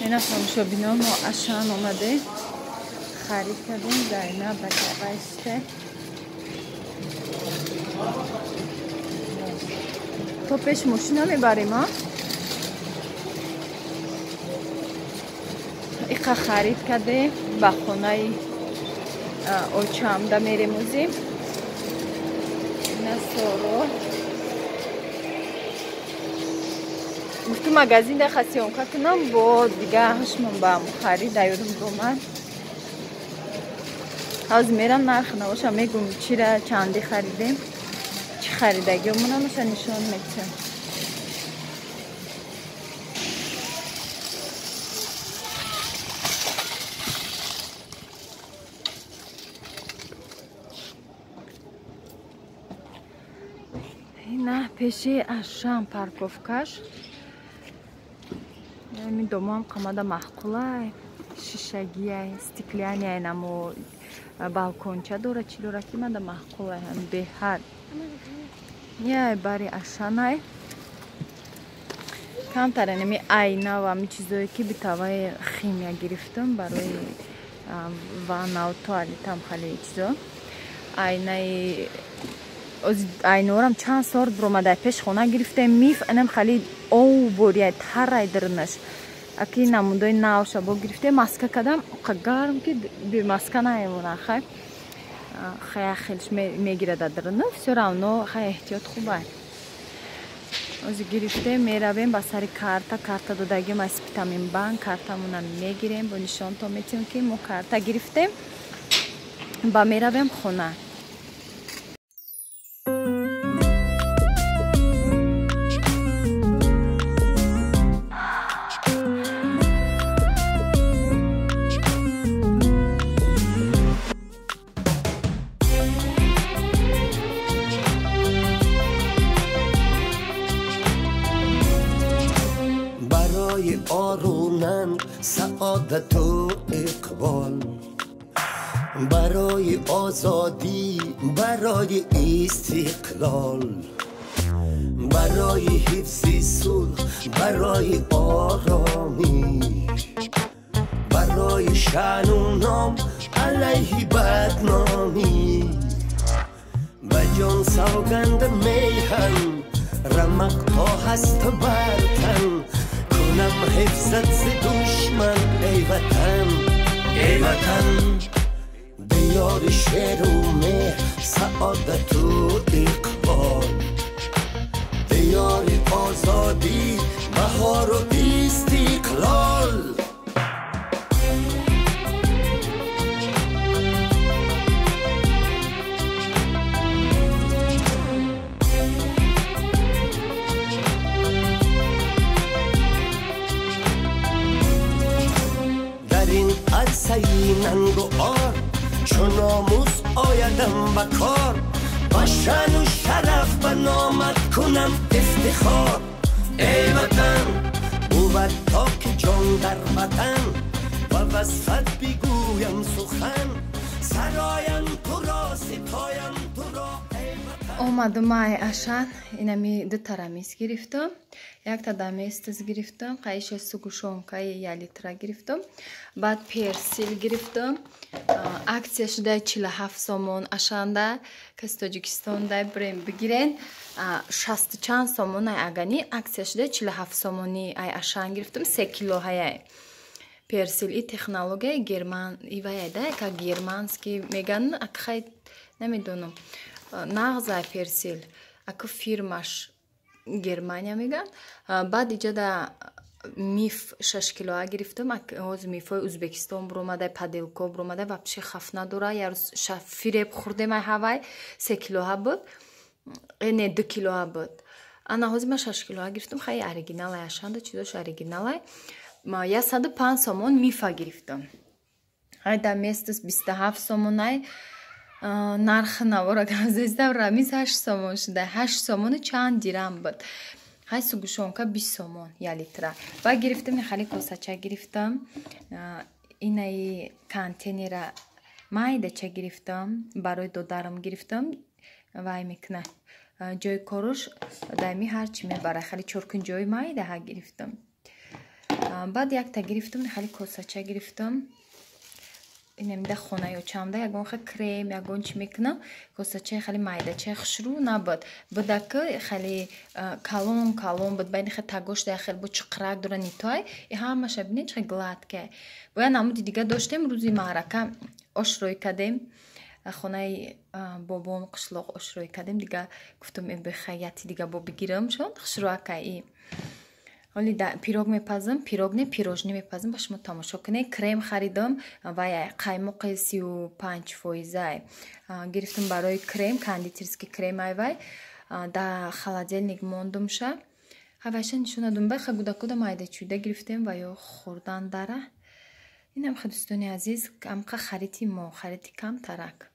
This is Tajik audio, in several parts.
اینا تماشابینان ما اشان اومده خرید کردیم در اینا بکرسته تو پیش ماشینا میبریم ها ایقا خرید کرده با خونه اوچامده میریم اوزیم اینا سورو تو مگزین ده خسیون که کنم با دیگه هشمون با خرید دیورم دومن از میرم نرخ نواشم میگم چی را چندی خریدیم چی خریدگی همونم نشان میتیم نه پیشی اشام پارکوفکاش می دومام قماده محقوله شیشگیه استیکلیانیه نمو балконча дора чи дора ки мада маҳқулай ҳам беҳад яй бари ашанай камтара нами айна ва ми чизое ки битаваи химия гирифтам барои ваннау туалетам хали чизо айнаи айнорам чанд сор буромадай пеш хона гирифтем миф анам хали ов борияй тарай дирнаш аки намудои навша бо гирифте маска кадам гарм ки бе маска наемона хай хай хелш мегирада дирна всё равно хай эҳтиёт хубай ози гирифте меравем ба сари карта додагим аз питамин банк картамона мегирем бо нишонто метиҳем ки мо карта гирифтем ба меравем хона آرونن سعادت و اقبال برای آزادی برای استقلال برای حفظ صلح برای آرامی برای شأن و نام علیه بدنامی و جان سوگند میهن رمق تا هست برتن کنم حفظت ز دشمن ای وطن بیار شعر و مهر سعادت و اقبال بیار آزادی بهار و استقلال عرصه‌ی ننگ و آر چون ناموس آیدم به کار با شأن و شرف به نامت کنم افتخار ای وطن بود تا که جان در وطن و وصفت بگویم سخن سرایم تو را ستایم تو را ای وطن اومدم ای اشان اینمی دو ترامیز گرفتم یک تا دمیستز گرفتم قایش سوگوشونکای یک لیتر گرفتم بعد پرسیل گرفتم اکسیا شده 47 سومون اشانده کس تاجیکستان ده بریم بگیرن 60 چند سومون ای اگانی اکسیا شده 47 سومونی ای اشان گرفتم 3 کیلو های پرسیل ای تکنولوژی گرمان ایوای ده که گرمانسکی میگن اکخای نمیدونم نغزای پرسیل اکو فیرماش گرمانیا میگن بعد اینجا دا میف 6 کیلو گرفتم از میفای ازبکستان برومده پادلکو برومده و بچه خف نداره یا فیرب خورده ما هوای 3 کیلو ها بود نه 2 کیلو ها بود انا از ما 6 کیلو گرفتم خیلی اوریجینال اشانده چیزاش اوریجینال ما یا 105 سومون میفا گرفتم های دا میستس 27 سومونای нарх навора газезда рамиз 8 сомон шуда 8 сомону чанд дирам буд ҳай сугушонка 20 сомон я литра ва гирифтам хали косача гирифтам инаи контейнера майдача гирифтам барои додарам гирифтам вай мекна ҷои коруш дами ҳарчи мебара хали 4 кун ҷои майда ҳа гирифтам баъд якта гирифтам, хали косача гирифтам. Инамида хона ё чамда ягон ха крем, ягон чӣ мекунам, косачаи хали майдачаи хушрӯ набуд. Будаки хали калон буд, байни ха тагош да хел бу чиқрак дора нитой. И ҳамаша бинед чӣ гладке. Боя намуди дига доштем рӯзи маърака ошрӯй кардем. Хонаи бобом қишлоқ ошрӯй кардем. Дига гуфтам бихаяти дига бо бигирам шон хушрӯакаи. Оли пирог мепазам, пирог не пирожни мепазам, ба шумо тамошо кунед. Крем харидам, вай қаймоқи 35% гирифтам барои крем, кондитерский крем ай вай. Да холодильник мондумша. Ҳавайша нишонадум бай ха гудакуда майдачуда гирифтем ва ё хурдан дара. Инам ха дӯстони азиз, амқа харити мо, харити кам тарак.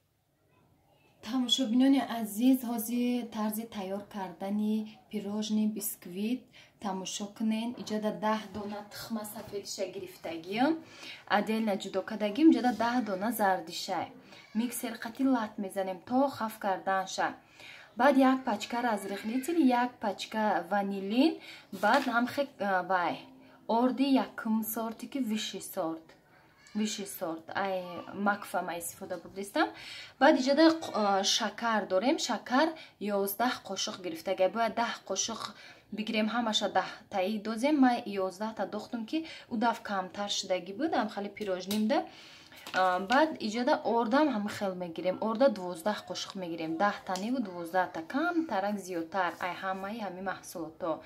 тамошобинони азиз, ҳозир тарзи тайёр кардани пирожни бисквит тамошо кунен. Иҷода 10 дона тухма сафедиша гирифтагим, отдельно ҷудо кардагим, иҷода 10 дона зардиша. Миксер қати лат мезанем то хаф карданша. Баъд як пачка разрихлитель, як пачка ванилин, баъд ҳамхе вай орди якум сорти ки виши сорт ай макфа ма истифода бурдистам. Баъд иҷода шакар дорем. Шакар 11 қошуқ гирифтага. Бояд 10 қошуқ бигирем, ҳамаша 10 таи дозем. Ма 11 та дохтум ки удав камтар шудаги буд, ам хали пирожнимда. Баъд иҷода ордам ҳам хел мегирем. Орда 12 қошуқ мегирем. 10 та неву 12 та кам тарак зиёдтар. Ай ҳамаи ҳами маҳсулото.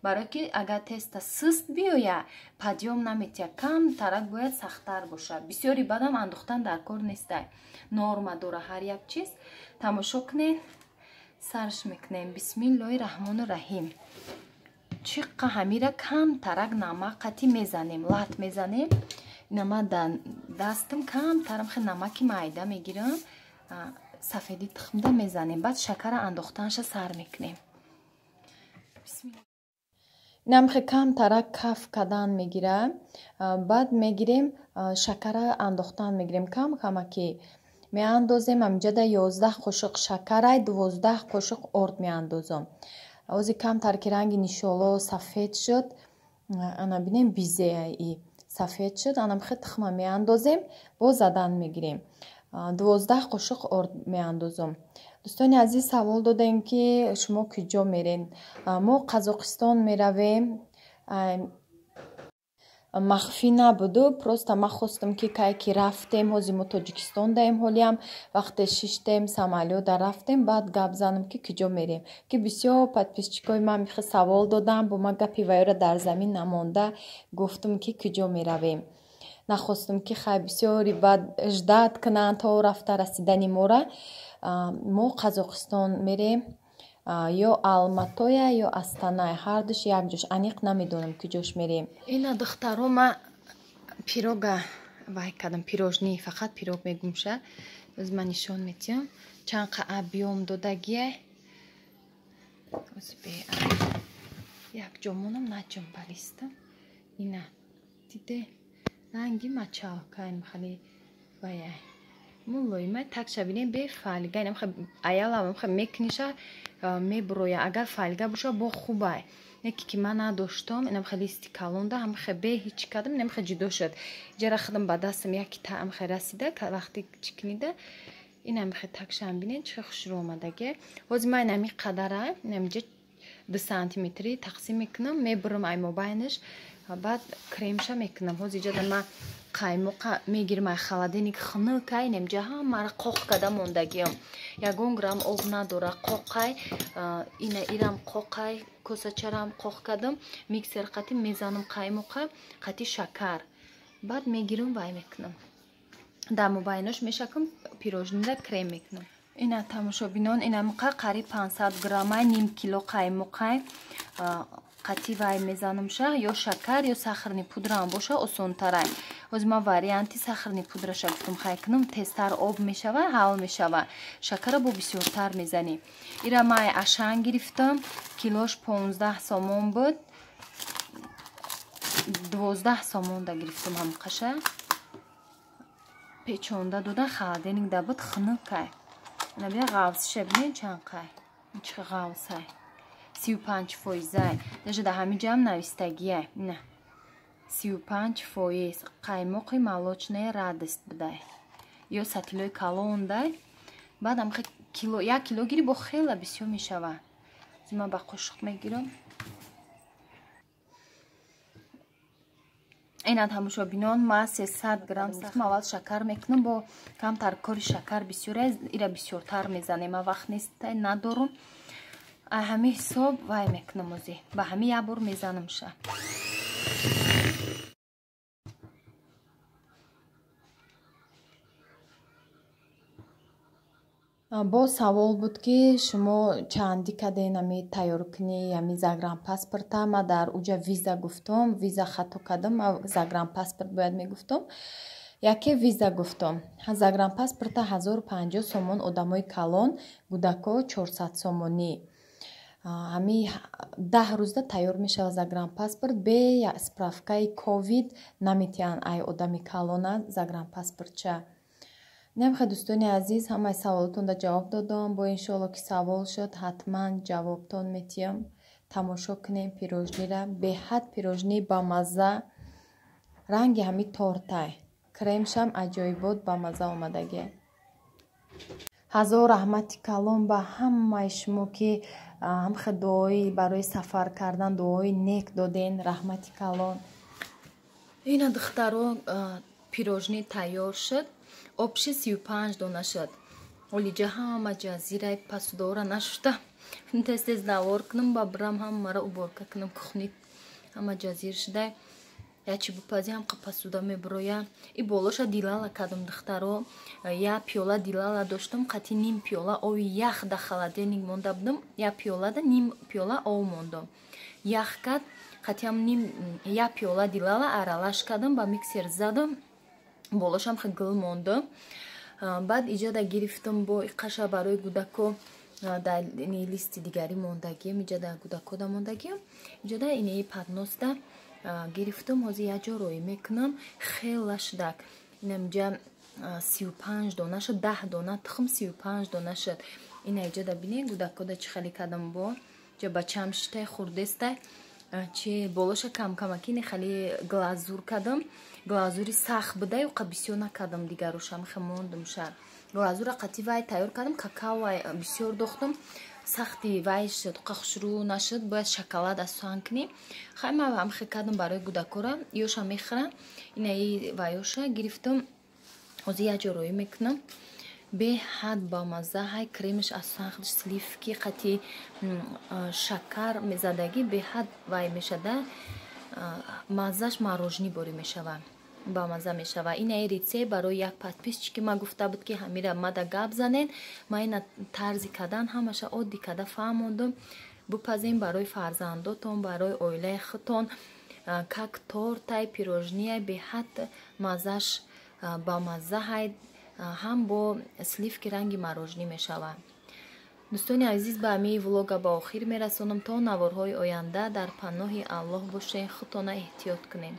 Барои ки агар теста сист биёя, падём наметия, кам тарак бояд сахттар боша. Бисёри бадам андохтан дар кор нестай. Норма дора ҳар як чиз. Тамошо кунед. Сарш мекунем. Бисмиллоҳи раҳмони раҳим. Чиққа ҳамира кам тарак намак қати мезанем, лат мезанем. Нама дар дастам кам тарам хе намаки майда мегирам. Сафеди тухмда мезанем. Баъд шакара андохтанша сар мекунем. Бисмиллоҳ. Намхе кам тарак каф кадан мегирам. Баъд мегирем шакара андохтан мегирем кам камаки меандозем. Амҷада 11 қошуқ шакарай 12 қошуқ орд меандозам. Ози кам тарки ранги нишоло сафед шуд. Ана бинем бизеи сафед шуд. Анамхе тухма меандозем, бо задан мегирем. 12 қошуқ орд меандозам. дӯстони азиз, савол додем ки шумо куҷо мерен? Мо Қазоқистон меравем. махфӣ набуду, просто ма хостам ки кайки рафтем, ҳозир мо Тоҷикистон даем ҳолиам, вақте шиштем самолёта рафтем, баъд гап занам ки куҷо мерем. Ки бисёр подписчикои ман михе савол додан, бо ма гапи вайёра дар замин намонда, гуфтам ки куҷо меравем. Нахостам ки хай бисёри баъд ждат кунанд то рафта расидани мора. Мо Қазоқистон мерем, ё Алматоя ё Астаная, ҳар душ як ҷош, аниқ намедонам куҷош мерем. Ина духтаро ма пирога вай кардам, пирожни, фақат пирог мегумша. Оз ма нишон метиям чанқа объем додагия. Оз бе як ҷомонам наҷамбалистам. Ина диде ранги мачалкаин хали вая мулоимай так шабинем бе фольга. Инам ха аялам ха мекниша меброя. Агар фольга боша бо хубай. Неки ки ман надоштам, инам ха листи калонда ҳам ха бе ҳеч кадам, инам ха ҷудо шуд. Ҷара хадам ба дастам яки таам ха расида, вақти чикнида инам ха так шабинем чӣ хушрӯ омадаге. ҳозир ман инами қадара, инамҷа 2 сантиметри тақсим мекунам, мебурам ай мобайнаш. Баъд кремша мекунам. Ҳозир ҷада ма қаймоқа мегирам ай холодильник хунукай, инамҷа ҳамара қоқ када мондагиам. 1 грамм об надора. Қоқай ина ирам қоқай косачарам қоқ кадам. Миксер қати мезанам қаймоқа қати шакар. Баъд мегирам вай мекунам. Дар мобайнаш мешакам пирожнида крем мекунам. Ина тамошобинон, инамқа қариб 500 граммай, ним кило қаймоқай қати вай мезанамша, ё шакар ё сахарни пудрам боша осонтарай. ҳозир ман варианти сахарни пудраша гуфтам хай кунам, тезтар об мешава, ҳал мешава. Шакара бо бисёртар мезани. Ира май ашан гирифтам, килош 15 сомон буд. 12 сомон да гирифтам ҳамқаша. Печонда додан холодильник да буд хунукай. Набия ғавсиша бинен чанқай. Чӣ ғавсай. 35%. Даже да ҳами ҷам навистагия. Не. 35% қаймоқи молочное радость будай ё сатилои калон дай баъд ам кило 1 килогири бо хела бисёр мешава зима ба қошуқ мегирам ина тамошо бинон ма 300 грамм аввал шакар мекунам бо камтар кори шакар бисёр ира бисёртар мезанем ма вақт нест надорум ҳами ҳисоб вай мекунам ози ба ҳами як бор мезанам ша бо савол буд ки шумо чанди каден ами тайёр кунӣ ами загранпаспорта ма дар уҷа виза гуфтам виза хато кардам загранпаспорт бояд мегуфтам яке виза гуфтам загранпаспорта 1050 сомон одамои калон кӯдако 400 сомонӣ ҳами 10 рӯзда тайёр мешавад загранпаспорт бе справкаи ковид наметиҳанд ай одами калона загранпаспортча намха дӯстони азиз ҳамаи саволотонда ҷавоб додам бо иншоалло ки савол шуд ҳатман ҷавобтон метиҳам тамошо кунем пирожнира беҳад пирожни бамазза ранги ҳами тортай кремшам аҷоибот бамазза омадаги ҳазор раҳмати калон ба ҳамаи шумо ки ҳамха дуои барои сафар кардан дуои нек доден раҳмати калон ина духтаро пирожни тайёр шуд обши 35 дона шуд олиҷа ҳама ҷазираи пасудора нашуда тез тез навор кунам ба бирам ҳамаро уборка кунам кухни ҳама ҷазир шуда ячи бупази ҳамқа пасуда мебироя и болоша дилала кардам духтаро я пиёла дилала доштам қати ним пиёла ови ях да холодильник монда будам я пиёлада ним пиёла ов мондам ях кард қатиам ним я пиёла дилала аралаш кардам ба миксер задам болошам хе гул монда баъд иҷода гирифтам бо иқаша барои кӯдако дар листи дигари мондагиам иҷода кӯдакода мондагиам иҷода инаи подноста гирифтам ҳозир яҷорои мекунам хела шудак инамҷа 35 дона шуд 10 дона тухм 35 дона шуд ина иҷода бинед кӯдакода чӣ хеле кардам бо ҷа бачаам шитай хурдестай чи болоша камкамакини хали глазур кардам глазури сахт буда ё қа бисёр накардам дигарушам хемондум шар глазура қати вай тайёр кардам какао бисёр дохтам сахти вай шуд қа хушрӯ нашуд бояд шоколад асуан кунӣ хайма ҳамхе кардам барои кӯдакора ёша мехӯрам инаи ваёша гирифтам ҳозир яҷороӣ мекунам беҳад бамазза ҳай кремаш асуан сливки қати шакар мезадагӣ беҳад вай мешада маззаш морожни бори мешава бамазза мешава инаи рецепт барои як подписчики ма гуфта буд ки ҳамира мада гап занед ма ина тарзи кардан ҳамаша оддӣ карда фаҳмондам бупазем барои фарзандотон барои оилаи худтон как тортай пирожния беҳад маззаш бамазза ҳай ҳам бо сливки ранги морожни мешава дӯстони азиз ба ҳамаи влога ба охир мерасонам то наворҳои оянда дар паноҳи аллоҳ бошем худтона эҳтиёт кунем